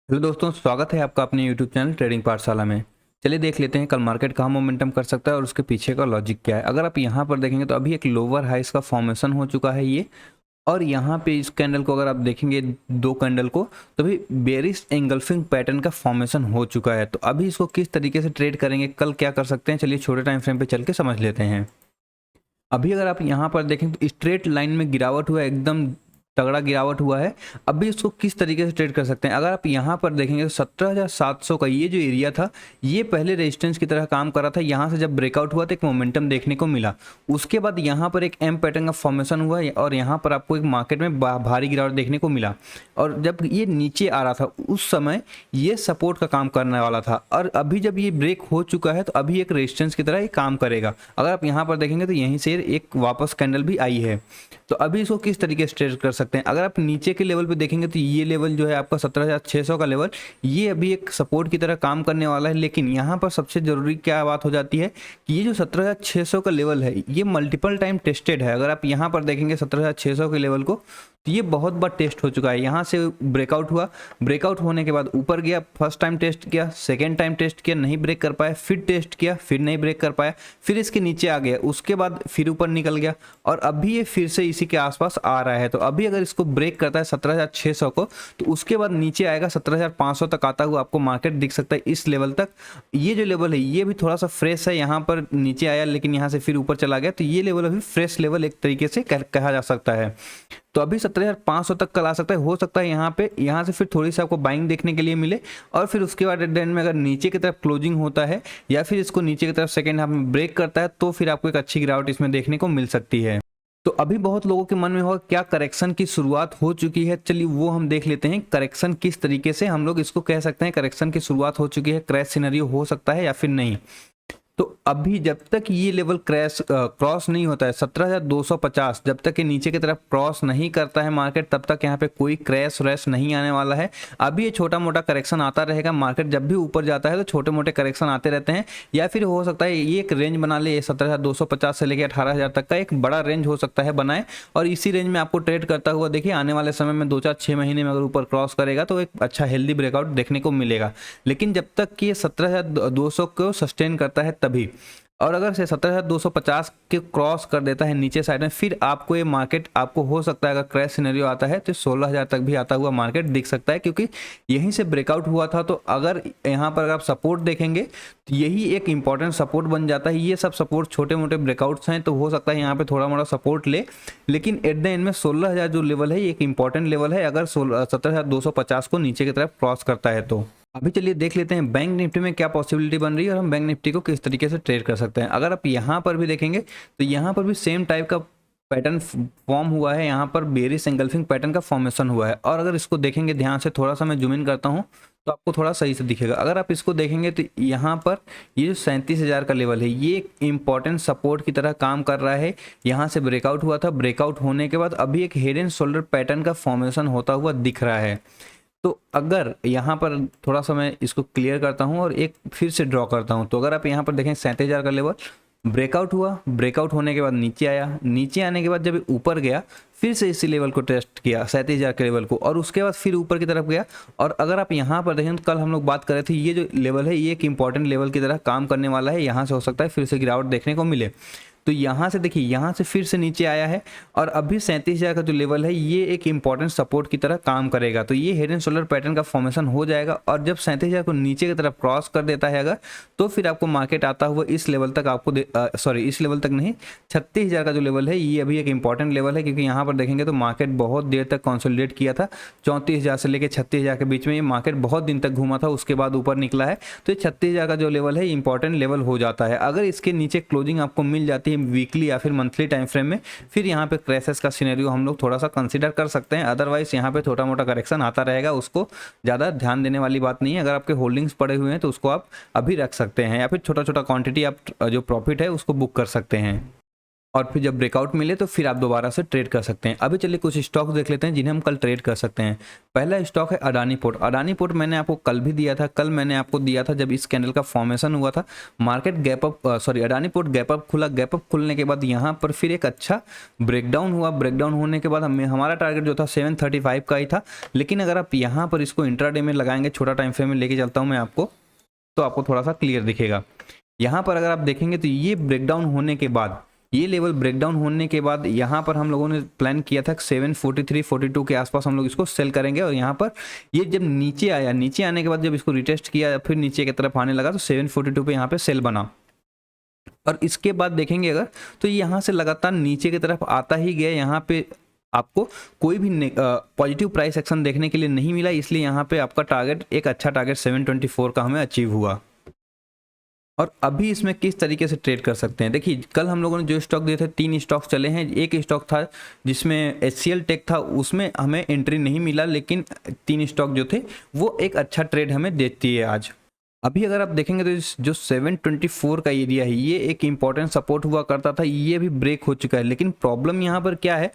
Hello दोस्तों, स्वागत है आपका अपने यूट्यूब चैनल ट्रेडिंग पाठशाला में। चलिए देख लेते हैं कल मार्केट कहाँ मोमेंटम कर सकता है और उसके पीछे का लॉजिक क्या है। अगर आप यहाँ पर देखेंगे तो अभी एक लोअर हाइस का फॉर्मेशन हो चुका है ये। और यहाँ पे इस कैंडल को अगर आप देखेंगे, दो कैंडल को, तो अभी बेरिश एंगल्फिंग पैटर्न का फॉर्मेशन हो चुका है। तो अभी इसको किस तरीके से ट्रेड करेंगे, कल क्या कर सकते हैं, चलिए छोटे टाइम फ्रेम पे चल के समझ लेते हैं। अभी अगर आप यहाँ पर देखें तो स्ट्रेट लाइन में गिरावट हुआ है, एकदम तगड़ा गिरावट हुआ है। अभी इसको किस तरीके से ट्रेड कर सकते हैं, अगर आप यहाँ पर देखेंगे तो 17,700 का ये जो एरिया था, ये पहले रेजिस्टेंस की तरह काम कर रहा था। यहाँ से जब ब्रेकआउट हुआ तो एक मोमेंटम देखने को मिला। उसके बाद यहाँ पर एक एम पैटर्न का फॉर्मेशन हुआ और यहाँ पर आपको एक मार्केट में भारी गिरावट देखने को मिला। और जब ये नीचे आ रहा था उस समय ये सपोर्ट का काम करने वाला था। और अभी जब ये ब्रेक हो चुका है तो अभी एक रेजिस्टेंस की तरह ये काम करेगा। अगर आप यहाँ पर देखेंगे तो यहीं से एक वापस कैंडल भी आई है। तो अभी इसको किस तरीके से ट्रेड कर सकते हैं, अगर आप नीचे के लेवल पे देखेंगे तो ये लेवल जो है आपका 17,600 का लेवल, ये अभी एक सपोर्ट की तरह काम करने वाला है। लेकिन यहाँ पर सबसे जरूरी क्या बात हो जाती है कि ये जो 17,600 का लेवल है ये मल्टीपल टाइम टेस्टेड है। अगर आप यहाँ पर देखेंगे 17,600 के लेवल को, तो ये बहुत बार टेस्ट हो चुका है। यहाँ से ब्रेकआउट हुआ, ब्रेकआउट होने के बाद ऊपर गया, फर्स्ट टाइम टेस्ट किया, सेकेंड टाइम टेस्ट किया, नहीं ब्रेक कर पाया, फिर टेस्ट किया, फिर नहीं ब्रेक कर पाया, फिर इसके नीचे आ गया, उसके बाद फिर ऊपर निकल गया और अभी ये फिर से इसी के आसपास आ रहा है। तो अभी अगर इसको ब्रेक करता है 17,600 को, तो उसके बाद नीचे आएगा 17,500 तक आता हुआ आपको मार्केट दिख सकता है इस लेवल तक। ये जो लेवल है ये भी थोड़ा सा फ्रेश है, यहाँ पर नीचे आया लेकिन यहाँ से फिर ऊपर चला गया, तो ये लेवल अभी फ्रेश लेवल एक तरीके से कहा जा सकता है। तो अभी 17,500 तक कल आ सकता है, हो सकता है यहाँ पे, यहाँ से फिर थोड़ी सी आपको बाइंग देखने के लिए मिले। और फिर उसके बाद एट द एंड में अगर नीचे की तरफ क्लोजिंग होता है या फिर इसको नीचे की तरफ सेकेंड हाफ में ब्रेक करता है तो फिर आपको एक अच्छी गिरावट इसमें देखने को मिल सकती है। तो अभी बहुत लोगों के मन में होगा क्या करेक्शन की शुरुआत हो चुकी है, चलिए वो हम देख लेते हैं। करेक्शन किस तरीके से हम लोग इसको कह सकते हैं करेक्शन की शुरुआत हो चुकी है, क्रैश सिनेरियो हो सकता है या फिर नहीं। तो अभी जब तक ये लेवल क्रॉस नहीं होता है 17,250, जब तक ये नीचे की तरफ क्रॉस नहीं करता है मार्केट, तब तक यहाँ पे कोई क्रैश व्रैश नहीं आने वाला है। अभी ये छोटा मोटा करेक्शन आता रहेगा, मार्केट जब भी ऊपर जाता है तो छोटे मोटे करेक्शन आते रहते हैं। या फिर हो सकता है ये एक रेंज बना ले, 17,250 से लेकर 18,000 तक का एक बड़ा रेंज हो सकता है बनाए, और इसी रेंज में आपको ट्रेड करता हुआ देखिए आने वाले समय में 2-4-6 महीने में अगर ऊपर क्रॉस करेगा तो एक अच्छा हेल्दी ब्रेकआउट देखने को मिलेगा। लेकिन जब तक कि ये 17,200 को सस्टेन करता है तभी, और अगर से 17,250 के क्रॉस कर देता है नीचे साइड में, फिर आपको ये मार्केट, आपको हो सकता है अगर क्रैश सिनेरियो आता है तो 16,000 तक भी आता हुआ मार्केट दिख सकता है, क्योंकि यहीं से ब्रेकआउट हुआ था। तो अगर यहाँ पर आप सपोर्ट देखेंगे तो यही एक इंपॉर्टेंट सपोर्ट बन जाता है। ये सब सपोर्ट छोटे मोटे ब्रेकआउट्स हैं, तो हो सकता है यहाँ पे थोड़ा मोटा सपोर्ट ले, लेकिन एट द एंड में 16,000 जो लेवल है ये एक इंपॉर्टेंट लेवल है अगर 17,250 को नीचे की तरफ क्रॉस करता है तो। अभी चलिए देख लेते हैं बैंक निफ्टी में क्या पॉसिबिलिटी बन रही है और हम बैंक निफ्टी को किस तरीके से ट्रेड कर सकते हैं। अगर आप यहाँ पर भी देखेंगे तो यहाँ पर भी सेम टाइप का पैटर्न फॉर्म हुआ है, यहाँ पर बेरिश एंगल्फिंग पैटर्न का फॉर्मेशन हुआ है। और अगर इसको देखेंगे ध्यान से, थोड़ा सा मैं जूम इन करता हूँ तो आपको थोड़ा सही से दिखेगा। अगर आप इसको देखेंगे तो यहाँ पर ये जो 37,000 का लेवल है ये एक इंपॉर्टेंट सपोर्ट की तरह काम कर रहा है। यहाँ से ब्रेकआउट हुआ था, ब्रेकआउट होने के बाद अभी एक हेड एंड शोल्डर पैटर्न का फॉर्मेशन होता हुआ दिख रहा है। तो अगर यहाँ पर थोड़ा सा मैं इसको क्लियर करता हूँ और एक फिर से ड्रॉ करता हूँ, तो अगर आप यहाँ पर देखें 37,000 का लेवल ब्रेकआउट हुआ, ब्रेकआउट होने के बाद नीचे आया, नीचे आने के बाद जब ऊपर गया फिर से इसी लेवल को टेस्ट किया 37,000 के लेवल को, और उसके बाद फिर ऊपर की तरफ गया। और अगर आप यहाँ पर देखें तो कल हम लोग बात कर रहे थे ये जो लेवल है ये एक इंपॉर्टेंट लेवल की तरह काम करने वाला है, यहाँ से हो सकता है फिर से गिरावट देखने को मिले। तो यहाँ से देखिए यहाँ से फिर से नीचे आया है और अभी 37,000 का जो लेवल है ये एक इंपॉर्टेंट सपोर्ट की तरह काम करेगा। तो ये हेड एंड शोल्डर पैटर्न का फॉर्मेशन हो जाएगा और जब 37,000 को नीचे की तरफ क्रॉस कर देता है अगर, तो फिर आपको मार्केट आता हुआ इस लेवल तक आपको इस लेवल तक नहीं, 36,000 का जो लेवल है ये अभी एक इंपॉर्टेंट लेवल है, क्योंकि यहाँ पर देखेंगे तो मार्केट बहुत देर तक कंसोलिडेट किया था। 34,000 से लेकर 36,000 के बीच में ये मार्केट बहुत दिन तक घूमा था, उसके बाद ऊपर निकला है। तो ये 36,000 का जो लेवल है इंपॉर्टेंट लेवल हो जाता है। अगर इसके नीचे क्लोजिंग आपको मिल जाती है वीकली या फिर मंथली टाइम फ्रेम में, फिर यहाँ पे क्रैशेस का सिनेरियो हम लोग थोड़ा सा कंसीडर कर सकते हैं। अदरवाइज यहाँ पे छोटा मोटा करेक्शन आता रहेगा, उसको ज़्यादा ध्यान देने वाली बात नहीं है। अगर आपके होल्डिंग्स पड़े हुए हैं तो उसको आप अभी रख सकते हैं या फिर छोटा छोटा क्वांटिटी आप जो प्रॉफिट है उसको बुक कर सकते हैं। और फिर जब ब्रेकआउट मिले तो फिर आप दोबारा से ट्रेड कर सकते हैं। अभी चलिए कुछ स्टॉक देख लेते हैं जिन्हें हम कल ट्रेड कर सकते हैं। पहला स्टॉक है अडानी पोर्ट। अडानी पोर्ट मैंने आपको कल भी दिया था, कल मैंने आपको दिया था जब इस कैंडल का फॉर्मेशन हुआ था, market gap up Adani port gap up खुला, गैप अप खुलने के बाद यहाँ पर फिर एक अच्छा ब्रेकडाउन हुआ। ब्रेकडाउन होने के बाद हमारा टारगेट जो था 735 का ही था, लेकिन अगर आप यहाँ पर इसको इंट्राडे में लगाएंगे, छोटा टाइम फ्रेम में लेके चलता हूँ मैं आपको, तो आपको थोड़ा सा क्लियर दिखेगा। यहाँ पर अगर आप देखेंगे तो ये ब्रेकडाउन होने के बाद, ये लेवल ब्रेकडाउन होने के बाद यहाँ पर हम लोगों ने प्लान किया था 743-42 के आसपास हम लोग इसको सेल करेंगे। और यहाँ पर ये जब नीचे आया, नीचे आने के बाद जब इसको रिटेस्ट किया, फिर नीचे की तरफ आने लगा, तो 742 पे यहाँ पे सेल बना। और इसके बाद देखेंगे अगर, तो यहाँ से लगातार नीचे की तरफ आता ही गया। यहाँ पे आपको कोई भी पॉजिटिव प्राइस एक्शन देखने के लिए नहीं मिला, इसलिए यहाँ पे आपका टारगेट, एक अच्छा टारगेट 724 का हमें अचीव हुआ। और अभी इसमें किस तरीके से ट्रेड कर सकते हैं, देखिए कल हम लोगों ने जो स्टॉक दिए थे, 3 स्टॉक चले हैं। एक स्टॉक था जिसमें HCL टेक था, उसमें हमें एंट्री नहीं मिला, लेकिन 3 स्टॉक जो थे वो एक अच्छा ट्रेड हमें देती है आज। अभी अगर आप देखेंगे तो जो 724 का एरिया है, ये एक इंपॉर्टेंट सपोर्ट हुआ करता था, ये भी ब्रेक हो चुका है। लेकिन प्रॉब्लम यहाँ पर क्या है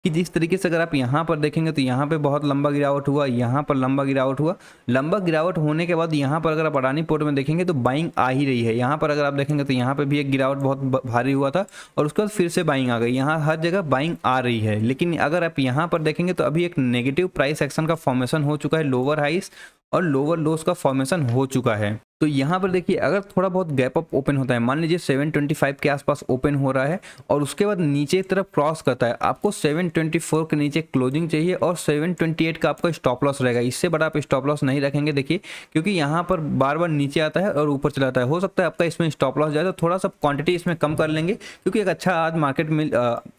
कि जिस तरीके से अगर आप यहाँ पर देखेंगे तो यहाँ पे बहुत लंबा गिरावट हुआ, यहाँ पर लंबा गिरावट हुआ। लंबा गिरावट होने के बाद यहाँ पर अगर आप अडानी पोर्ट में देखेंगे तो बाइंग आ ही रही है। यहाँ पर अगर आप देखेंगे तो यहाँ पे भी एक गिरावट बहुत भारी हुआ था और उसके बाद फिर से बाइंग आ गई। यहाँ हर जगह बाइंग आ रही है, लेकिन अगर आप यहाँ पर देखेंगे तो अभी एक नेगेटिव प्राइस एक्शन का फॉर्मेशन हो चुका है, लोअर हाइस और लोअर लोस का फॉर्मेशन हो चुका है। तो यहाँ पर देखिए अगर थोड़ा बहुत गैप अप ओपन होता है, मान लीजिए 725 के आसपास ओपन हो रहा है और उसके बाद नीचे की तरफ क्रॉस करता है, आपको 724 के नीचे क्लोजिंग चाहिए और 728 का आपका स्टॉप लॉस रहेगा। इससे बड़ा आप स्टॉप लॉस नहीं रखेंगे, देखिए क्योंकि यहाँ पर बार बार नीचे आता है और ऊपर चला जाता है। हो सकता है आपका इसमें स्टॉप लॉस जाए, तो थोड़ा सा क्वांटिटी इसमें कम कर लेंगे, क्योंकि एक अच्छा आज मार्केट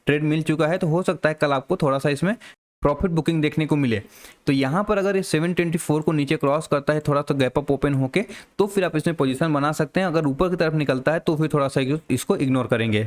ट्रेड मिल चुका है, तो हो सकता है कल आपको थोड़ा सा इसमें प्रॉफिट बुकिंग देखने को मिले। तो यहाँ पर अगर ये 724 को नीचे क्रॉस करता है, थोड़ा सा गैप अप ओपन होके, तो फिर आप इसमें पोजीशन बना सकते हैं। अगर ऊपर की तरफ निकलता है तो फिर थोड़ा सा इसको इग्नोर करेंगे।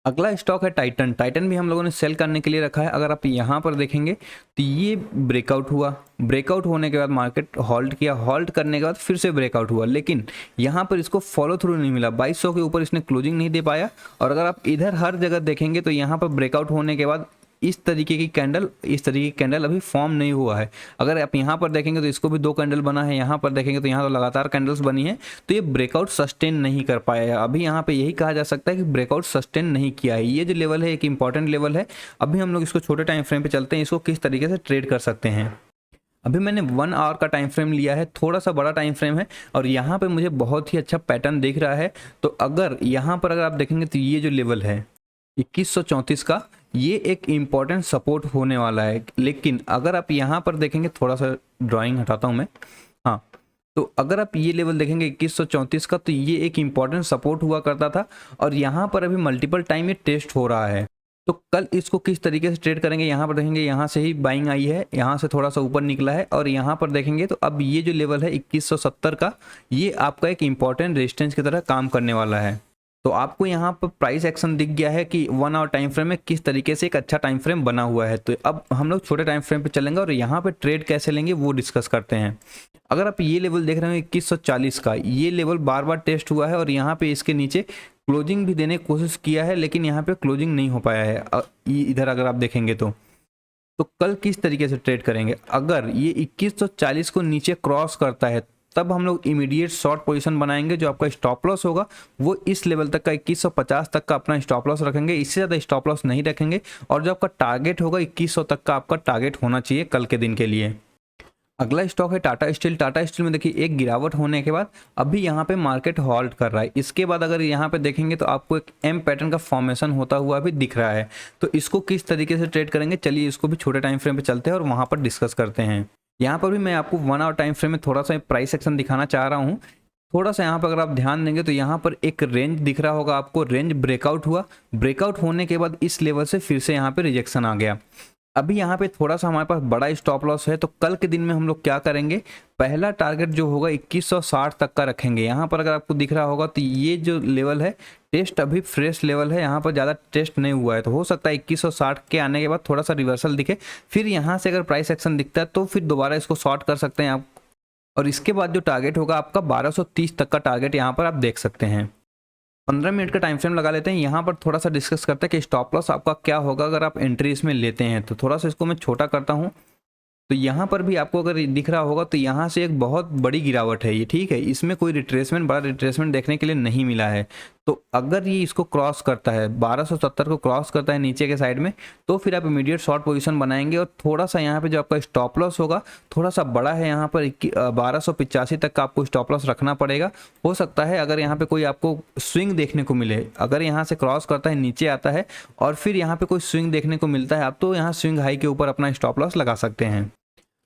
अगला स्टॉक है टाइटन। टाइटन भी हम लोगों ने सेल करने के लिए रखा है। अगर आप यहाँ पर देखेंगे तो ये ब्रेकआउट हुआ, ब्रेकआउट होने के बाद मार्केट होल्ड किया, होल्ड करने के बाद फिर से ब्रेकआउट हुआ, लेकिन यहाँ पर इसको फॉलो थ्रू नहीं मिला, 2200 के ऊपर इसने क्लोजिंग नहीं दे पाया। और अगर आप इधर हर जगह देखेंगे तो यहाँ पर ब्रेकआउट होने के बाद इस तरीके की कैंडल अभी फॉर्म नहीं हुआ है। अगर आप यहाँ पर देखेंगे तो इसको भी 2 कैंडल बना है, यहाँ पर देखेंगे तो यहाँ तो लगातार कैंडल्स बनी है, तो ये ब्रेकआउट सस्टेन नहीं कर पाया है। अभी यहाँ पे यही कहा जा सकता है कि ब्रेकआउट सस्टेन नहीं किया है। ये जो लेवल है एक इंपॉर्टेंट लेवल है। अभी हम लोग इसको छोटे टाइम फ्रेम पे चलते हैं, इसको किस तरीके से ट्रेड कर सकते हैं। अभी मैंने 1 आवर का टाइम फ्रेम लिया है, थोड़ा सा बड़ा टाइम फ्रेम है और यहाँ पे मुझे बहुत ही अच्छा पैटर्न दिख रहा है। तो अगर यहाँ पर अगर आप देखेंगे तो ये जो लेवल है 2134 का, ये एक इम्पॉर्टेंट सपोर्ट होने वाला है। लेकिन अगर आप यहाँ पर देखेंगे, थोड़ा सा ड्राइंग हटाता हूँ मैं, हाँ, तो अगर आप ये लेवल देखेंगे 2134 का, तो ये एक इम्पॉर्टेंट सपोर्ट हुआ करता था और यहाँ पर अभी मल्टीपल टाइम ये टेस्ट हो रहा है। तो कल इसको किस तरीके से ट्रेड करेंगे, यहाँ पर देखेंगे यहाँ से ही बाइंग आई है, यहाँ से थोड़ा सा ऊपर निकला है और यहाँ पर देखेंगे तो अब ये जो लेवल है 2170 का, ये आपका एक इम्पॉर्टेंट रेजिस्टेंस की तरह काम करने वाला है। तो आपको यहाँ पर प्राइस एक्शन दिख गया है कि 1 आवर टाइम फ्रेम में किस तरीके से एक अच्छा टाइम फ्रेम बना हुआ है। तो अब हम लोग छोटे टाइम फ्रेम पे चलेंगे और यहाँ पे ट्रेड कैसे लेंगे वो डिस्कस करते हैं। अगर आप ये लेवल देख रहे हो 2140 का, ये लेवल बार बार टेस्ट हुआ है और यहाँ पे इसके नीचे क्लोजिंग भी देने की कोशिश किया है, लेकिन यहाँ पे क्लोजिंग नहीं हो पाया है। इधर अगर आप देखेंगे तो कल किस तरीके से ट्रेड करेंगे, अगर ये 2140 को नीचे क्रॉस करता है तब हम लोग इमीडिएट शॉर्ट पोजीशन बनाएंगे। जो आपका स्टॉप लॉस होगा वो इस लेवल तक का 2150 तक का अपना स्टॉप लॉस रखेंगे, इससे ज़्यादा स्टॉप लॉस नहीं रखेंगे। और जो आपका टारगेट होगा 2100 तक का आपका टारगेट होना चाहिए कल के दिन के लिए। अगला स्टॉक है टाटा स्टील। टाटा स्टील में देखिए एक गिरावट होने के बाद अभी यहाँ पे मार्केट होल्ड कर रहा है। इसके बाद अगर यहाँ पे देखेंगे तो आपको एक एम पैटर्न का फॉर्मेशन होता हुआ भी दिख रहा है। तो इसको किस तरीके से ट्रेड करेंगे, चलिए इसको भी छोटे टाइम फ्रेम पे चलते हैं और वहाँ पर डिस्कस करते हैं। यहाँ पर भी मैं आपको 1 आवर टाइम फ्रेम में थोड़ा सा प्राइस एक्शन दिखाना चाह रहा हूँ। थोड़ा सा यहाँ पर अगर आप ध्यान देंगे तो यहाँ पर एक रेंज दिख रहा होगा आपको, रेंज ब्रेकआउट हुआ, ब्रेकआउट होने के बाद इस लेवल से फिर से यहाँ पे रिजेक्शन आ गया। अभी यहाँ पे थोड़ा सा हमारे पास बड़ा स्टॉप लॉस है, तो कल के दिन में हम लोग क्या करेंगे, पहला टारगेट जो होगा 2160 तक का रखेंगे। यहाँ पर अगर आपको दिख रहा होगा तो ये जो लेवल है टेस्ट अभी फ्रेश लेवल है, यहाँ पर ज़्यादा टेस्ट नहीं हुआ है, तो हो सकता है 2160 के आने के बाद थोड़ा सा रिवर्सल दिखे, फिर यहाँ से अगर प्राइस एक्शन दिखता है तो फिर दोबारा इसको शॉर्ट कर सकते हैं आप। और इसके बाद जो टारगेट होगा आपका 1230 तक का टारगेट यहाँ पर आप देख सकते हैं। 15 मिनट का टाइम फ्रेम लगा लेते हैं। यहाँ पर थोड़ा सा डिस्कस करते हैं कि स्टॉप लॉस आपका क्या होगा अगर आप एंट्री इसमें लेते हैं। तो थोड़ा सा इसको मैं छोटा करता हूँ। तो यहाँ पर भी आपको अगर दिख रहा होगा तो यहाँ से एक बहुत बड़ी गिरावट है ये, ठीक है। इसमें कोई रिट्रेसमेंट, बड़ा रिट्रेसमेंट देखने के लिए नहीं मिला है। तो अगर ये इसको क्रॉस करता है, 1270 को क्रॉस करता है नीचे के साइड में, तो फिर आप इमीडिएट शॉर्ट पोजीशन बनाएंगे। और थोड़ा सा यहाँ पे जो आपका स्टॉप लॉस होगा थोड़ा सा बड़ा है, यहाँ पर 1285 तक का आपको स्टॉप लॉस रखना पड़ेगा। हो सकता है अगर यहाँ पे कोई आपको स्विंग देखने को मिले, अगर यहाँ से क्रॉस करता है नीचे आता है और फिर यहाँ पे कोई स्विंग देखने को मिलता है, आप तो यहाँ स्विंग हाई के ऊपर अपना स्टॉप लॉस लगा सकते हैं।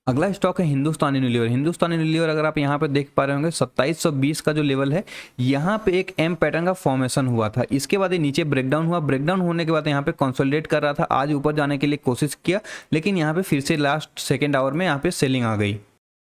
अगला स्टॉक है हिंदुस्तान यूनिलीवर। हिंदुस्तान यूनिलीवर अगर आप यहाँ पे देख पा रहे होंगे 2720 का जो लेवल है, यहाँ पे एक एम पैटर्न का फॉर्मेशन हुआ था। इसके बाद ये नीचे ब्रेकडाउन हुआ। ब्रेकडाउन होने के बाद यहाँ पे कंसोलिडेट कर रहा था, आज ऊपर जाने के लिए कोशिश किया, लेकिन यहाँ पे फिर से लास्ट सेकेंड आवर में यहाँ पे सेलिंग आ गई।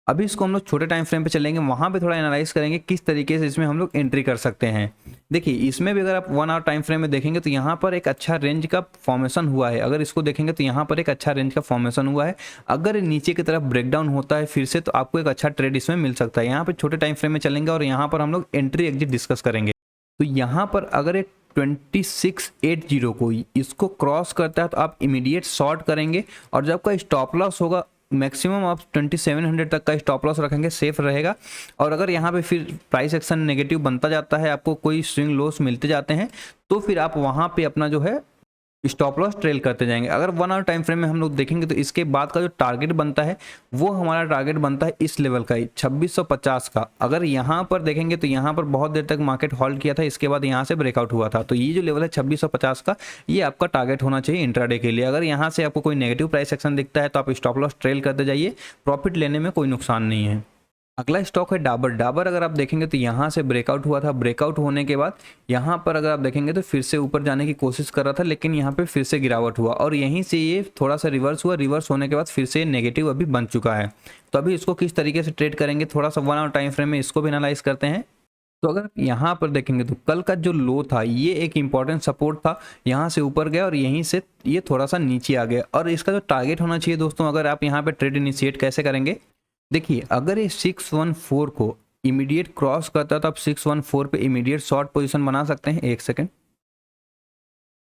अभी इसको हम लोग छोटे टाइम फ्रेम पे चलेंगे, वहाँ पे थोड़ा एनालाइज करेंगे किस तरीके से इसमें हम लोग एंट्री कर सकते हैं। देखिए इसमें भी अगर आप 1 आवर टाइम फ्रेम में देखेंगे तो यहाँ पर एक अच्छा रेंज का फॉर्मेशन हुआ है। अगर इसको देखेंगे तो यहाँ पर एक अच्छा रेंज का फॉर्मेशन हुआ है। अगर नीचे की तरफ ब्रेकडाउन होता है फिर से, तो आपको एक अच्छा ट्रेड इसमें मिल सकता है। यहाँ पे छोटे टाइम फ्रेम में चलेंगे और यहाँ पर हम लोग एंट्री एग्जिट डिस्कस करेंगे। तो यहाँ पर अगर एक 2680 को इसको क्रॉस करता है तो आप इमीडिएट शॉर्ट करेंगे, और जब का स्टॉप लॉस होगा मैक्सिमम आप 2700 तक का स्टॉप लॉस रखेंगे, सेफ रहेगा। और अगर यहाँ पे फिर प्राइस एक्शन नेगेटिव बनता जाता है, आपको कोई स्विंग लॉस मिलते जाते हैं, तो फिर आप वहाँ पे अपना जो है स्टॉप लॉस ट्रेल करते जाएंगे। अगर 1 आवर टाइम फ्रेम में हम लोग देखेंगे तो इसके बाद का जो टारगेट बनता है वो हमारा टारगेट बनता है इस लेवल का 2650 का। अगर यहाँ पर देखेंगे तो यहाँ पर बहुत देर तक मार्केट होल्ड किया था, इसके बाद यहाँ से ब्रेकआउट हुआ था। तो ये जो लेवल है 2650 का, ये आपका टारगेट होना चाहिए इंट्राडे के लिए। अगर यहाँ से आपको कोई नेगेटिव प्राइस एक्शन दिखता है तो आप स्टॉप लॉस ट्रेल करते जाइए, प्रॉफिट लेने में कोई नुकसान नहीं है। अगला स्टॉक है डाबर। डाबर अगर आप देखेंगे तो यहाँ से ब्रेकआउट हुआ था। ब्रेकआउट होने के बाद यहाँ पर अगर आप देखेंगे तो फिर से ऊपर जाने की कोशिश कर रहा था, लेकिन यहाँ पे फिर से गिरावट हुआ और यहीं से ये थोड़ा सा रिवर्स हुआ। रिवर्स होने के बाद फिर से नेगेटिव अभी बन चुका है। तो अभी इसको किस तरीके से ट्रेड करेंगे, थोड़ा सा 1 आवर टाइम फ्रेम में इसको भी एनालाइज करते हैं। तो अगर यहाँ पर देखेंगे तो कल का जो लो था ये एक इंपॉर्टेंट सपोर्ट था, यहाँ से ऊपर गया और यहीं से ये थोड़ा सा नीचे आ गया। और इसका जो टारगेट होना चाहिए दोस्तों, अगर आप यहाँ पे ट्रेड इनिशिएट कैसे करेंगे, देखिए अगर ये 614 को इमीडिएट क्रॉस करता है तो आप 614 पे इमीडिएट शॉर्ट पोजीशन बना सकते हैं। एक सेकंड,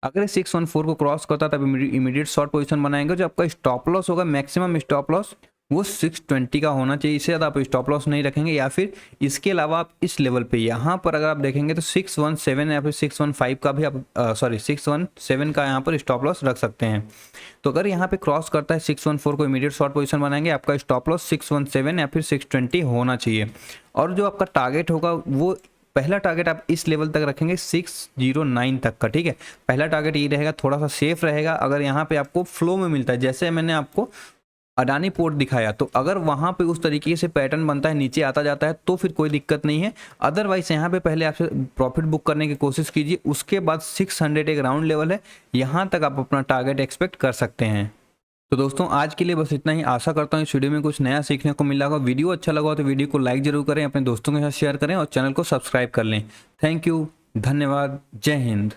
अगर ये 614 को क्रॉस करता है तब इमीडिएट शॉर्ट पोजीशन बनाएंगे। जो आपका स्टॉप लॉस होगा, मैक्सिमम स्टॉप लॉस वो 620 का होना चाहिए, इससे ज़्यादा आप स्टॉप लॉस नहीं रखेंगे। या फिर इसके अलावा आप इस लेवल पे यहाँ पर अगर आप देखेंगे तो 617 या फिर 615 का भी आप 617 का यहाँ पर स्टॉप लॉस रख सकते हैं। तो अगर यहाँ पे क्रॉस करता है 614 को इमीडिएट शॉर्ट पोजीशन बनाएंगे, आपका स्टॉप लॉस 617 या फिर 620 होना चाहिए। और जो आपका टारगेट होगा वो पहला टारगेट आप इस लेवल तक रखेंगे 609 तक का, ठीक है। पहला टारगेट ये रहेगा, थोड़ा सा सेफ रहेगा। अगर यहाँ पे आपको फ्लो में मिलता है, जैसे मैंने आपको अडानी पोर्ट दिखाया, तो अगर वहाँ पे उस तरीके से पैटर्न बनता है, नीचे आता जाता है, तो फिर कोई दिक्कत नहीं है। अदरवाइज यहाँ पे पहले आपसे प्रॉफिट बुक करने की कोशिश कीजिए, उसके बाद 600 एक राउंड लेवल है, यहाँ तक आप अपना टारगेट एक्सपेक्ट कर सकते हैं। तो दोस्तों आज के लिए बस इतना ही। आशा करता हूँ इस वीडियो में कुछ नया सीखने को मिला होगा। वीडियो अच्छा लगा हो तो वीडियो को लाइक जरूर करें, अपने दोस्तों के साथ शेयर करें और चैनल को सब्सक्राइब कर लें। थैंक यू, धन्यवाद, जय हिंद।